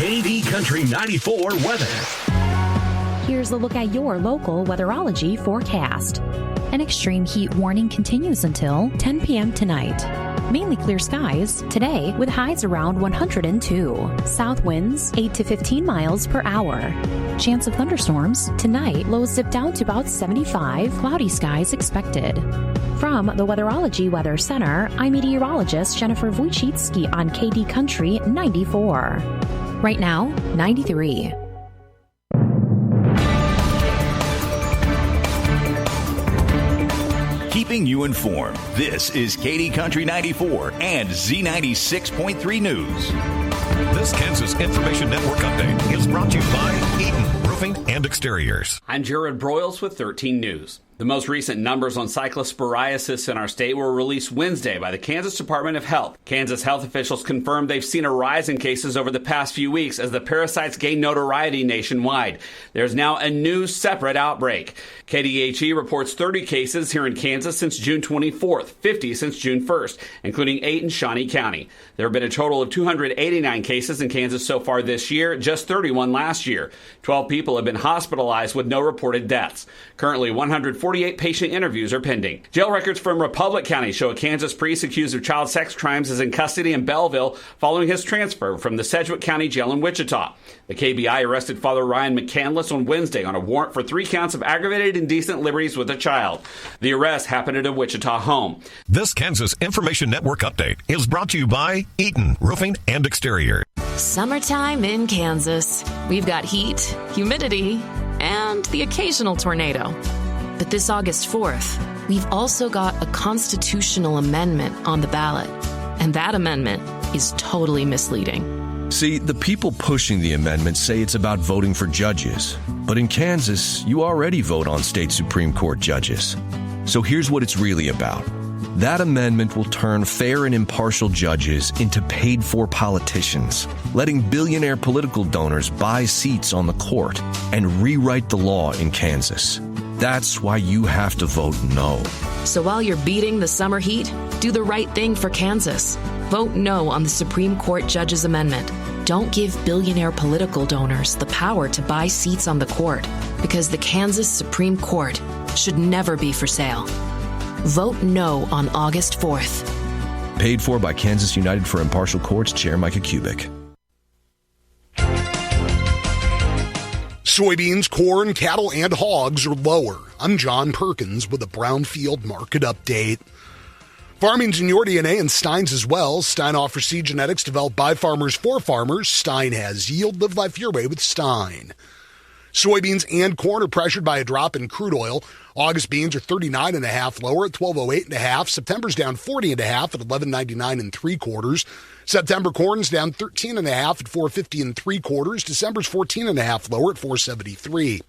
KD Country 94 weather. Here's a look at your local weatherology forecast. An extreme heat warning continues until 10 p.m. tonight. Mainly clear skies today with highs around 102. South winds 8 to 15 miles per hour. Chance of thunderstorms tonight. Lows dip down to about 75. Cloudy skies expected. From the Weatherology Weather Center, I'm meteorologist Jennifer Wojcicki on KD Country 94. Right now, 93. Keeping you informed, this is KD Country 94 and Z96.3 News. This Kansas Information Network update is brought to you by Eaton Roofing and Exteriors. I'm Jared Broyles with 13 News. The most recent numbers on cyclosporiasis in our state were released Wednesday by the Kansas Department of Health. Kansas health officials confirmed they've seen a rise in cases over the past few weeks as the parasites gain notoriety nationwide. There's now a new separate outbreak. KDHE reports 30 cases here in Kansas since June 24th, 50 since June 1st, including 8 in Shawnee County. There have been a total of 289 cases in Kansas so far this year, just 31 last year. 12 people have been hospitalized with no reported deaths. Currently, 148 patient interviews are pending. Jail records from Republic County show a Kansas priest accused of child sex crimes is in custody in Belleville following his transfer from the Sedgwick County Jail in Wichita. The KBI arrested Father Ryan McCandless on Wednesday on a warrant for 3 counts of aggravated indecent liberties with a child. The arrest happened at a Wichita home. This Kansas Information Network update is brought to you by Eaton Roofing and Exteriors. Summertime in Kansas. We've got heat, humidity, and the occasional tornado. But this August 4th, we've also got a constitutional amendment on the ballot. And that amendment is totally misleading. See, the people pushing the amendment say it's about voting for judges. But in Kansas, you already vote on state Supreme Court judges. So here's what it's really about. That amendment will turn fair and impartial judges into paid-for politicians, letting billionaire political donors buy seats on the court and rewrite the law in Kansas. That's why you have to vote no. So while you're beating the summer heat, do the right thing for Kansas. Vote no on the Supreme Court Judges Amendment. Don't give billionaire political donors the power to buy seats on the court, because the Kansas Supreme Court should never be for sale. Vote no on August 4th. Paid for by Kansas United for Impartial Courts, Chair Micah Kubik. Soybeans, corn, cattle, and hogs are lower. I'm John Perkins with a Brownfield market update. Farming's in your DNA and Stein's as well. Stein offers seed genetics developed by farmers for farmers. Stein has yield. Live life your way with Stein. Soybeans and corn are pressured by a drop in crude oil. August beans are 39.5 lower at 1208.5. September's down 40.5 at 1199 3/4. September corn's down 13.5 at 450 3/4. December's 14.5 lower at 473.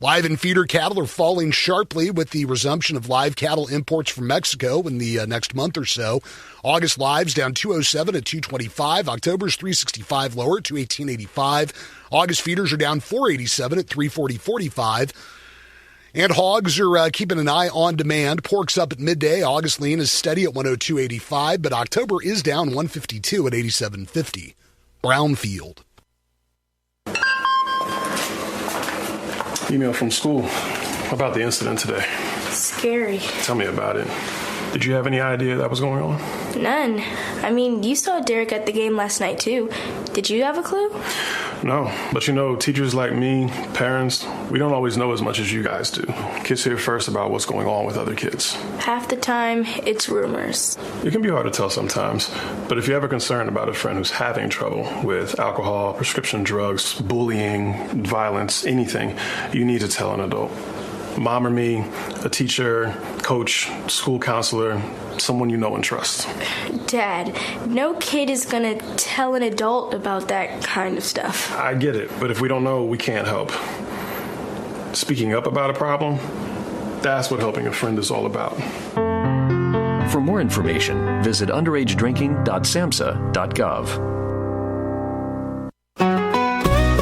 Live and feeder cattle are falling sharply with the resumption of live cattle imports from Mexico in the next month or so. August lives down 207 at 225. October's 365 lower at 218.85. August feeders are down 487 at 340.45. And hogs are keeping an eye on demand. Pork's up at midday. August lean is steady at 102.85, but October is down 152 at 87.50. Brownfield. Email from school about the incident today. Scary. Tell me about it. Did you have any idea that was going on? None. I mean, you saw Derek at the game last night, too. Did you have a clue? No, but you know, teachers like me, parents, we don't always know as much as you guys do. Kids hear first about what's going on with other kids. Half the time, it's rumors. It can be hard to tell sometimes, but if you have a concern about a friend who's having trouble with alcohol, prescription drugs, bullying, violence, anything, you need to tell an adult. Mom or me, a teacher, coach, school counselor, someone you know and trust. Dad, no kid is gonna tell an adult about that kind of stuff. I get it, but if we don't know, we can't help. Speaking up about a problem, that's what helping a friend is all about. For more information, visit underagedrinking.samhsa.gov.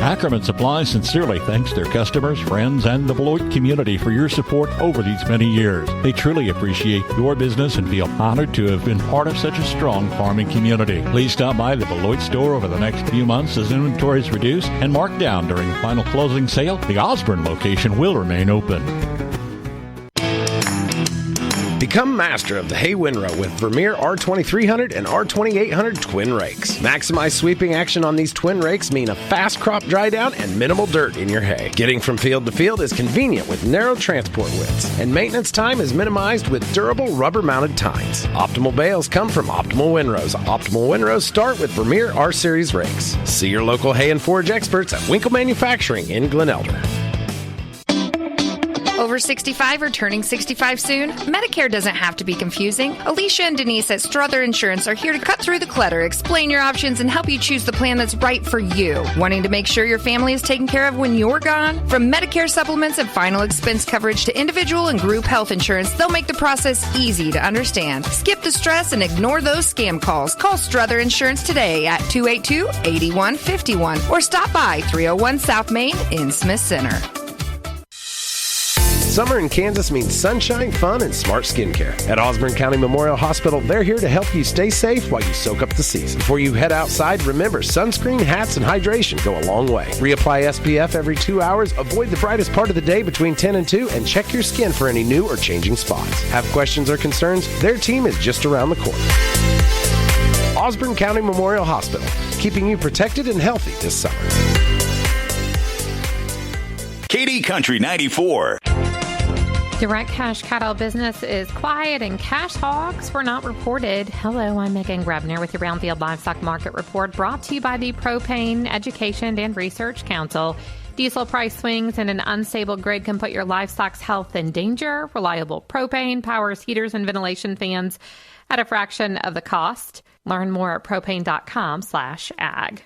Ackerman Supply sincerely thanks their customers, friends, and the Beloit community for your support over these many years. They truly appreciate your business and feel honored to have been part of such a strong farming community. Please stop by the Beloit store over the next few months as inventory is reduced and marked down during final closing sale. The Osborne location will remain open. Become master of the hay windrow with Vermeer R2300 and R2800 twin rakes. Maximize sweeping action on these twin rakes mean a fast crop dry down and minimal dirt in your hay. Getting from field to field is convenient with narrow transport widths, and maintenance time is minimized with durable rubber-mounted tines. Optimal bales come from Optimal Windrows. Optimal Windrows start with Vermeer R-Series rakes. See your local hay and forage experts at Winkle Manufacturing in Glen Elder. Over 65 or turning 65 soon? Medicare doesn't have to be confusing. Alicia and Denise at Strother Insurance are here to cut through the clutter, explain your options, and help you choose the plan that's right for you. Wanting to make sure your family is taken care of when you're gone? From Medicare supplements and final expense coverage to individual and group health insurance, they'll make the process easy to understand. Skip the stress and ignore those scam calls. Call Strother Insurance today at 282-8151 or stop by 301 South Main in Smith Center. Summer in Kansas means sunshine, fun, and smart skincare. At Osborne County Memorial Hospital, they're here to help you stay safe while you soak up the season. Before you head outside, remember, sunscreen, hats, and hydration go a long way. Reapply SPF every 2 hours, avoid the brightest part of the day between 10 and 2, and check your skin for any new or changing spots. Have questions or concerns? Their team is just around the corner. Osborne County Memorial Hospital, keeping you protected and healthy this summer. KD Country 94. Direct cash cattle business is quiet and cash hogs were not reported. Hello, I'm Megan Grebner with your Brownfield Livestock Market Report, brought to you by the Propane Education and Research Council. Diesel price swings and an unstable grid can put your livestock's health in danger. Reliable propane powers heaters and ventilation fans at a fraction of the cost. Learn more at propane.com/ag.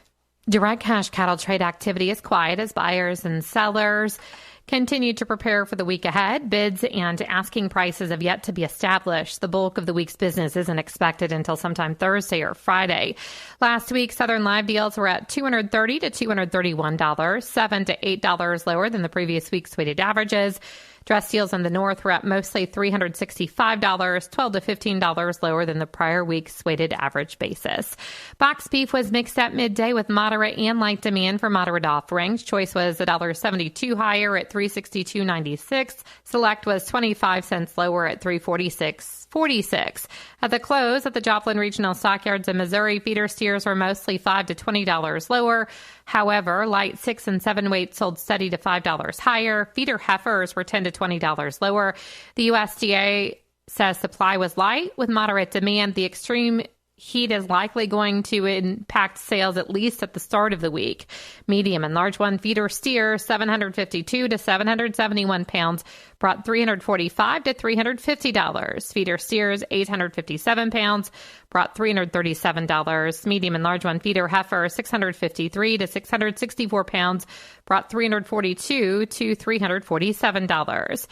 Direct cash cattle trade activity is quiet as buyers and sellers continue to prepare for the week ahead. Bids and asking prices have yet to be established. The bulk of the week's business isn't expected until sometime Thursday or Friday. Last week, Southern live deals were at $230 to $231, $7 to $8 lower than the previous week's weighted averages. Dress deals in the north were at mostly $365, $12 to $15 lower than the prior week's weighted average basis. Box beef was mixed at midday with moderate and light demand for moderate offerings. Choice was $1.72 higher at $362.96. Select was 25 cents lower at $346.46. At the close at the Joplin Regional Stockyards in Missouri, feeder steers were mostly $5 to $20 lower. However, light 6 and 7 weights sold steady to $5 higher. Feeder heifers were $10 to $20 lower. The USDA says supply was light with moderate demand. The extreme heat is likely going to impact sales at least at the start of the week. Medium and large one feeder steers, 752 to 771 pounds, brought $345 to $350. Feeder steers, 857 pounds, brought $337. Medium and large one feeder heifer, 653 to 664 pounds, brought $342 to $347.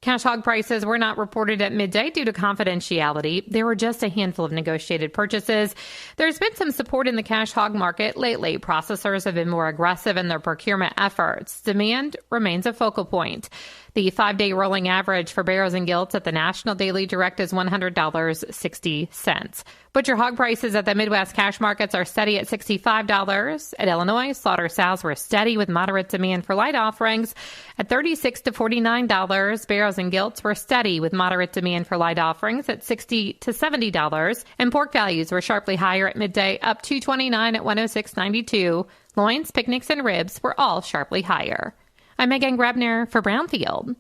Cash hog prices were not reported at midday due to confidentiality. There were just a handful of negotiated purchases. There's been some support in the cash hog market lately. Processors have been more aggressive in their procurement efforts. Demand remains a focal point. The 5-day rolling average for barrows and gilts at the National Daily Direct is $100.60. Butcher hog prices at the Midwest cash markets are steady at $65. At Illinois, slaughter sows were steady with moderate demand for light offerings at $36 to $49. Barrows and gilts were steady with moderate demand for light offerings at $60 to $70. And pork values were sharply higher at midday, up $2.29 at $106.92. Loins, picnics, and ribs were all sharply higher. I'm Megan Grebner for Brownfield.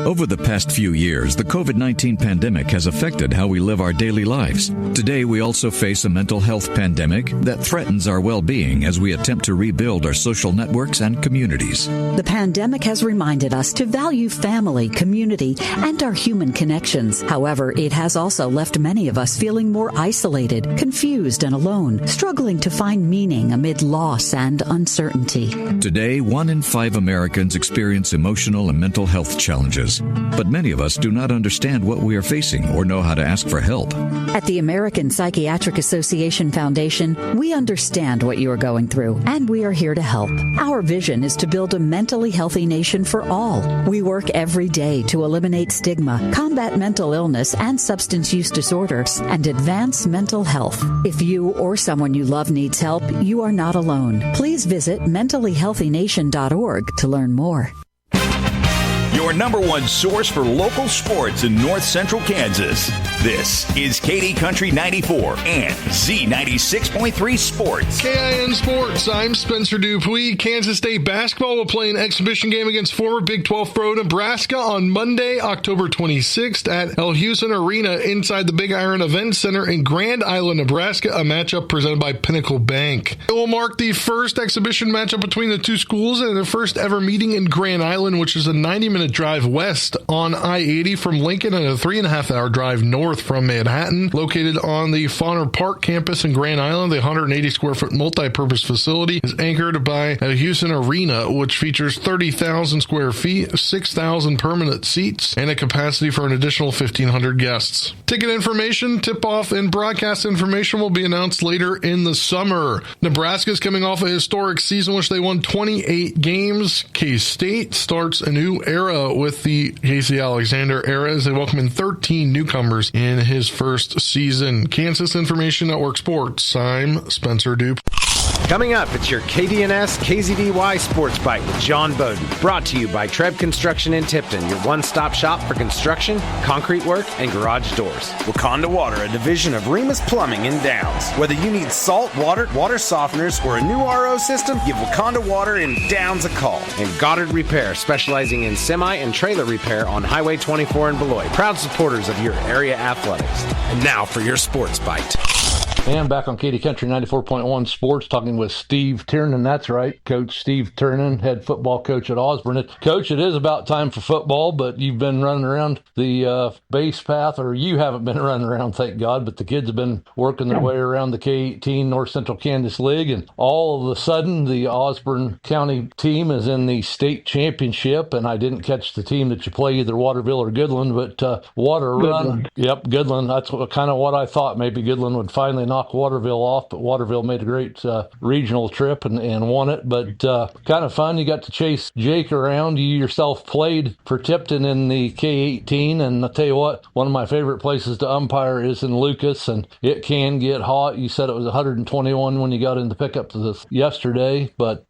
Over the past few years, the COVID-19 pandemic has affected how we live our daily lives. Today, we also face a mental health pandemic that threatens our well-being as we attempt to rebuild our social networks and communities. The pandemic has reminded us to value family, community, and our human connections. However, it has also left many of us feeling more isolated, confused, and alone, struggling to find meaning amid loss and uncertainty. Today, 1 in 5 Americans experience emotional and mental health challenges, but many of us do not understand what we are facing or know how to ask for help. At the American Psychiatric Association Foundation, we understand what you are going through, and we are here to help. Our vision is to build a mentally healthy nation for all. We work every day to eliminate stigma, combat mental illness and substance use disorders, and advance mental health. If you or someone you love needs help, you are not alone. Please visit mentallyhealthynation.org to learn more. Your number one source for local sports in north central Kansas. This is KD Country 94 and Z96.3 Sports. KIN Sports, I'm Spencer Dupuis. Kansas State basketball will play an exhibition game against former Big 12 foe Nebraska on Monday, October 26th at El Houston Arena inside the Big Iron Event Center in Grand Island, Nebraska, a matchup presented by Pinnacle Bank. It will mark the first exhibition matchup between the two schools and their first ever meeting in Grand Island, which is a 90-minute drive west on I-80 from Lincoln and a 3.5-hour drive north from Manhattan. Located on the Fauner Park campus in Grand Island, the 180-square-foot multi-purpose facility is anchored by a Houston Arena, which features 30,000 square feet, 6,000 permanent seats, and a capacity for an additional 1,500 guests. Ticket information, tip-off, and broadcast information will be announced later in the summer. Nebraska is coming off a historic season, which they won 28 games. K-State starts a new era with the Casey Alexander era as they welcome in 13 newcomers in his first season. Kansas Information Network Sports, I'm Spencer Dupe. Coming up, it's your KDNS KZDY Sports Bite with John Bowden. Brought to you by Treb Construction in Tipton, your one-stop shop for construction, concrete work, and garage doors. Wakanda Water, a division of Remus Plumbing in Downs. Whether you need salt, water softeners, or a new RO system, give Wakanda Water in Downs a call. And Goddard Repair, specializing in semi and trailer repair on Highway 24 in Beloit. Proud supporters of your area athletics. And now for your Sports Bite. And back on KD Country 94.1 Sports, talking with Steve Tiernan. That's right, Coach Steve Tiernan, head football coach at Osborne. Coach, it is about time for football, but you've been running around the base path, or you haven't been running around, thank God, but the kids have been working their way around the K-18 North Central Kansas League, and all of a sudden the Osborne County team is in the state championship, and I didn't catch the team that you play, either Waterville or Goodland, but Waterrun. Yep, Goodland. That's kind of what I thought. Maybe Goodland would finally knock Waterville off, but Waterville made a great regional trip and won it. But kind of fun. You got to chase Jake around. You yourself played for Tipton in the K-18, and I'll tell you what, one of my favorite places to umpire is in Lucas, and it can get hot. You said it was 121 when you got in the pickup yesterday, but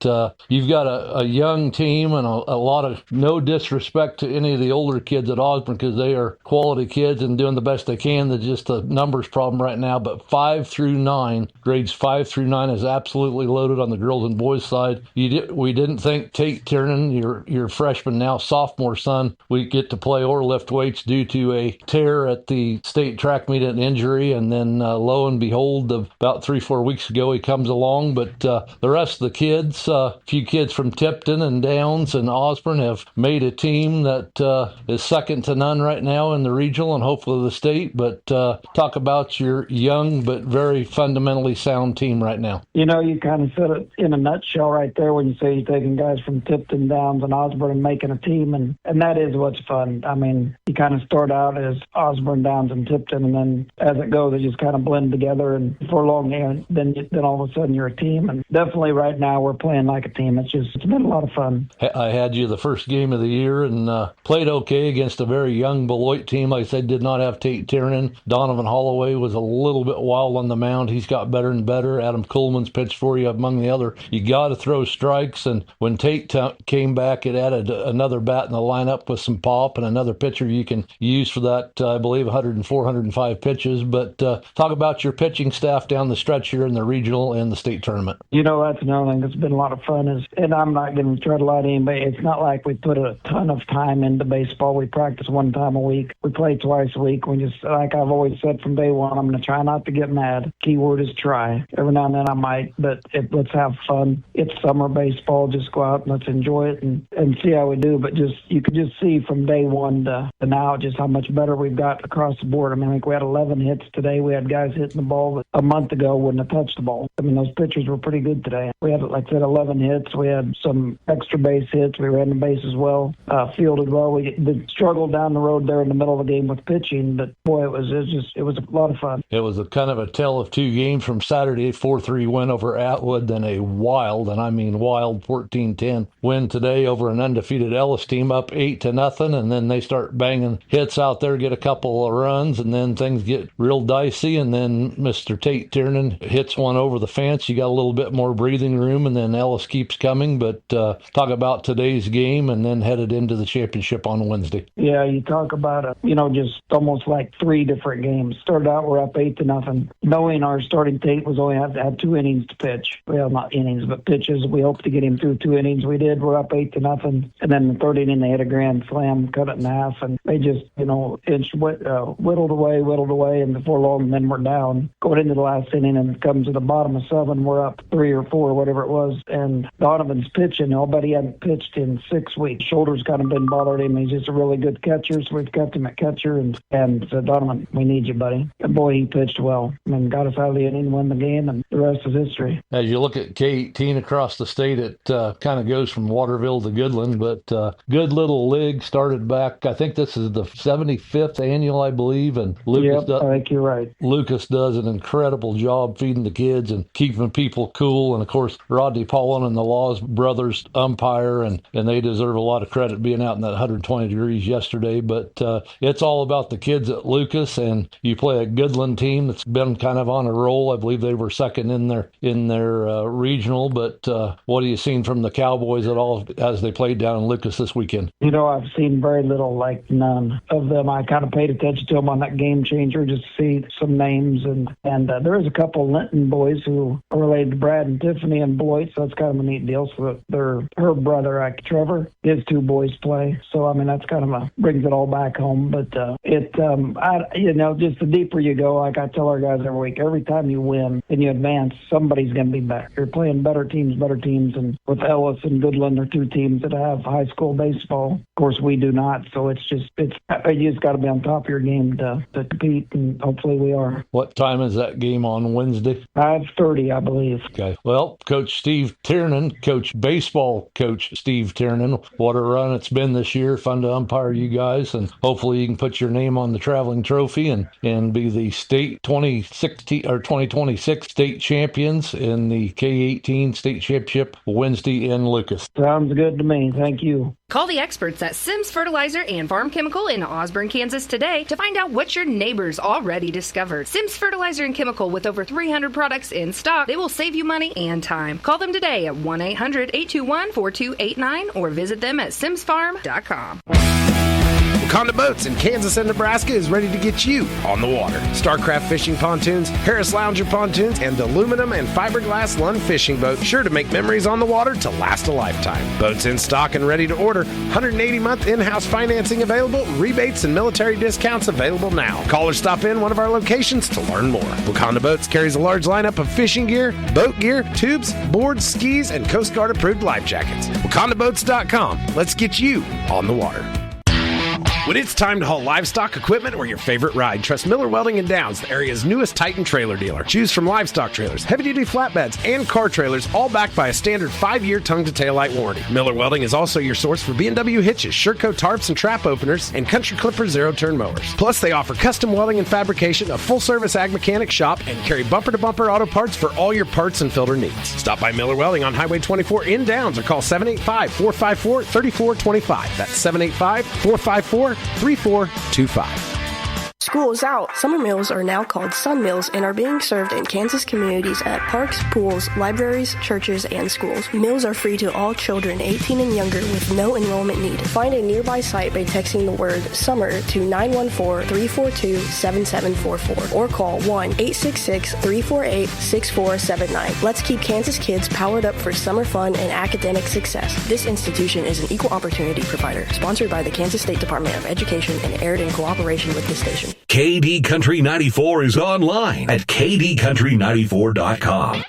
you've got a young team and a lot of, no disrespect to any of the older kids at Osborne, because they are quality kids and doing the best they can. There's just a numbers problem right now, but 5 through 9, grades 5 through 9 is absolutely loaded on the girls and boys side. We didn't think Tate Tiernan, your freshman, now sophomore son, we get to play or lift weights due to a tear at the state track meet, an injury, and then lo and behold, about 3-4 weeks ago he comes along. But the rest of the kids, a few kids from Tipton and Downs and Osborne, have made a team that is second to none right now in the regional and hopefully the state. But talk about your young but very fundamentally sound team right now. You know, you kind of said it in a nutshell right there when you say you're taking guys from Tipton, Downs, and Osborne and making a team, and that is what's fun. I mean, you kind of start out as Osborne, Downs, and Tipton, and then as it goes, they just kind of blend together, and before long, then all of a sudden you're a team. And definitely right now we're playing like a team. It's been a lot of fun. I had you the first game of the year and played okay against a very young Beloit team. Like I said, did not have Tate Tiernan. Donovan Holloway was a little bit wild on the mound. He's got better and better. Adam Kuhlman's pitched for you among the other. You got to throw strikes, and when Tate came back, it added another bat in the lineup with some pop and another pitcher you can use for that, I believe, 104, 105 pitches. But talk about your pitching staff down the stretch here in the regional and the state tournament. You know, that's another thing that's been a lot of fun, and I'm not going to try to lie to anybody. It's not like we put a ton of time into baseball. We practice one time a week. We play twice a week. We just, like I've always said from day one, I'm going to try not to get mad. had. Keyword is try. Every now and then I might, but let's have fun. It's summer baseball. Just go out and let's enjoy it and see how we do. But you could just see from day one to now just how much better we've got across the board. I mean, I think we had 11 hits today. We had guys hitting the ball that a month ago wouldn't have touched the ball. I mean, those pitchers were pretty good today. We had, like I said, 11 hits. We had some extra base hits. We ran the bases well, fielded well. We struggled down the road there in the middle of the game with pitching, but boy, it was a lot of fun. It was a kind of a tale of two games from Saturday, 4-3 win over Atwood, then a wild, and I mean wild, 14-10 win today over an undefeated Ellis team up 8-0, and then they start banging hits out there, get a couple of runs, and then things get real dicey, and then Mr. Tate Tiernan hits one over the fence. You got a little bit more breathing room, and then Ellis keeps coming, but talk about today's game and then headed into the championship on Wednesday. Yeah, you talk about just almost like three different games. Started out, we're up 8-0, knowing our starting Tate was only had 2 innings to pitch. Well, not innings, but pitches. We hoped to get him through 2 innings. We did. We're up 8-0, and then the third inning they hit a grand slam, cut it in half, and they just whittled away, and before long, then we're down going into the last inning, and it comes to the bottom of 7. We're up 3 or 4, whatever it was, and Donovan's pitching. I'll bet he hadn't pitched in 6 weeks. Shoulders kind of been bothering him. He's just a really good catcher, so we've kept him at catcher, and said, Donovan, we need you, buddy. And boy, he pitched well and got us out of the inning, won the game, and the rest is history. As you look at K-18 across the state, it kind of goes from Waterville to Goodland, but good little league started back. I think this is the 75th annual, I believe, and I think you're right. Lucas does an incredible job feeding the kids and keeping people cool, and of course Rodney Paulin and the Laws brothers umpire, and they deserve a lot of credit being out in that 120 degrees yesterday. But it's all about the kids at Lucas, and you play a Goodland team that's been kind of on a roll. I believe they were second in their regional, but what have you seen from the Cowboys at all as they played down in Lucas this weekend? I've seen very little, like none of them. I kind of paid attention to them on that Game Changer just to see some names, and there is a couple Linton boys who are related to Brad and Tiffany and Bloit, so that's kind of a neat deal. So her brother, Trevor, his 2 boys play. So I mean, that's kind of brings it all back home. But just the deeper you go, like I tell our guys every week, every time you win and you advance, somebody's going to be better. You're playing better teams, and with Ellis and Goodland are 2 teams that have high school baseball. Of course, we do not. So you just got to be on top of your game to compete, and hopefully we are. What time is that game on Wednesday? 5:30, I believe. Okay. Well, Coach Steve Tiernan, baseball coach Steve Tiernan, what a run it's been this year. Fun to umpire you guys, and hopefully you can put your name on the traveling trophy and be the state 2016 or 2026 state champions in the K-18 state championship Wednesday in Lucas. Sounds good to me. Thank you. Call the experts at Sims Fertilizer and Farm Chemical in Osborne, Kansas today to find out what your neighbors already discovered. Sims Fertilizer and Chemical, with over 300 products in stock, they will save you money and time. Call them today at 1-800-821-4289 or visit them at simsfarm.com. Wakanda Boats in Kansas and Nebraska is ready to get you on the water. Starcraft Fishing Pontoons, Harris Lounger Pontoons, and aluminum and fiberglass Lund Fishing Boat, sure to make memories on the water to last a lifetime. Boats in stock and ready to order. 180-month in-house financing available. Rebates and military discounts available now. Call or stop in one of our locations to learn more. Wakanda Boats carries a large lineup of fishing gear, boat gear, tubes, boards, skis, and Coast Guard approved life jackets. WakandaBoats.com. Let's get you on the water. When it's time to haul livestock equipment or your favorite ride, trust Miller Welding and Downs, the area's newest Titan trailer dealer. Choose from livestock trailers, heavy-duty flatbeds, and car trailers, all backed by a standard 5-year tongue-to-tail light warranty. Miller Welding is also your source for B&W hitches, Sherco tarps and trap openers, and Country Clipper zero-turn mowers. Plus, they offer custom welding and fabrication, a full-service ag mechanic shop, and carry bumper-to-bumper auto parts for all your parts and filter needs. Stop by Miller Welding on Highway 24 in Downs or call 785-454-3425. That's 785-454-3425. School is out. Summer meals are now called Sun Meals and are being served in Kansas communities at parks, pools, libraries, churches, and schools. Meals are free to all children 18 and younger with no enrollment need. Find a nearby site by texting the word SUMMER to 914-342-7744 or call 1-866-348-6479. Let's keep Kansas kids powered up for summer fun and academic success. This institution is an equal opportunity provider, sponsored by the Kansas State Department of Education and aired in cooperation with the station. KD Country 94 is online at kdcountry94.com.